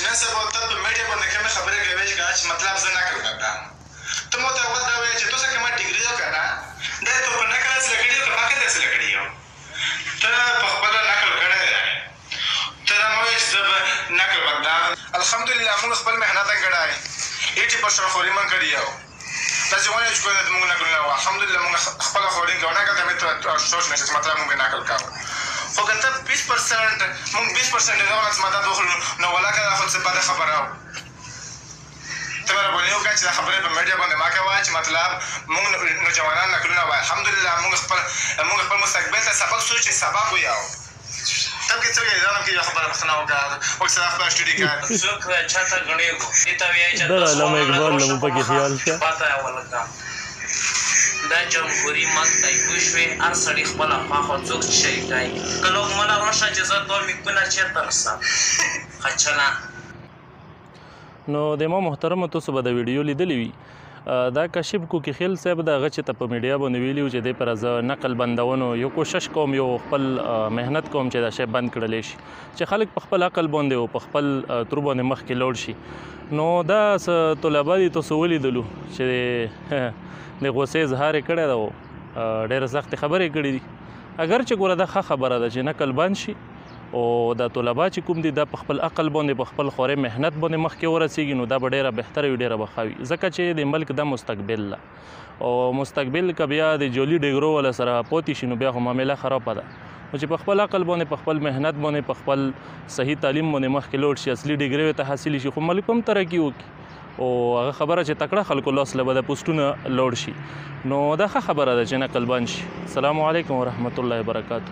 نن سبا ته په میډیا باندې کومې خبرې کوې چې مطلب زه نقل کړم ته مو ته اول دا وایې چې تاسو کومه ډیګري وکړه دا ته په نقل اصله کړي او په حقیقت اصله کړي ته په خپله نقل کړی دی ته دا مه وایې چې زه به نقل وکړم الحمدلله موږ خپل محنت کړی 80% خوري من کړي یو داسې ونه چې کوی موږ نقل نه وو الحمدلله موږ خپله خوري کوو نقل ته مې سوچ نه چې مطلب موږ نقل کوو خو که ته 20% موږ 20% نه وخت مدد وخورو نو ولاکه دا خو څه بده خبره وه ته مهرباني وکړه چې دا خبرې په میډیا باندې مه کوه چې مطلب موږ نوجوانان نقلونه وایي الحمدلله موږ خپل مستقبل ته سبق سوچ سبق ویاو ته کې څه وایې دا هم کې یو خبره پوښتنه وکړه وکړه دا خپله سټډي کوه څوک چاته غڼېږو دې ته وایي چې دا علامه اقبال نه مو پکې خیال شه پاته یې ولګام دا جمهوري ملک دی پوه شوې هر سړي خپله خواخوا څوک چې شی کوي که لغمنه راشه چې زه دوه میکونه چېرته نشته خچله نو د ما محترمو تاسو به د ویډیو لیدلی وي دا کاشف کوکیخیل صاحب د هغه چې ته په میډیا باندې ویلي و چې دی پر زه نقل بندونو یو کوشش کوم یو خپل محنت کوم چې دا شی بند کړلی شي چې خلک په خپل عقل باندې او په خپل تر باندې مخکې لاړ شي نو دا څه طلبه دي تاسو ولیدلو چې د غوسې اظهار یې کړی ده او ډېرې سختې خبرې کړي دي اگر چې ګوره دا ښه خبره ده چې نقل بند شي او دا طلبه چې کوم دي دا په خپل عقل باندې په خپل خورې محنت باندې مخکې ورسېږي نو دا به ډېره بهتره وي ډېره به ښه وي ځکه چې د ملک دا مستقبل ده او مستقبل که بیا د جولي ډیګرو والا سره پوتې شي نو بیا خو معامله خرابه ده نو چې په خپل عقل باندې په خپل محنت باندې په خپل صحیح تعلیم باندې مخکې لاړ شي اصلي ډیګري ورته حاصل شي خو ملک هم ترقي وکړي او هغه خبره چې تکړه خلکو لاس له به د پوسټونه لوړ شي نو دا ښه خبره ده چې نقل بند شي السلام علیکم ورحمت الله وبرکاتو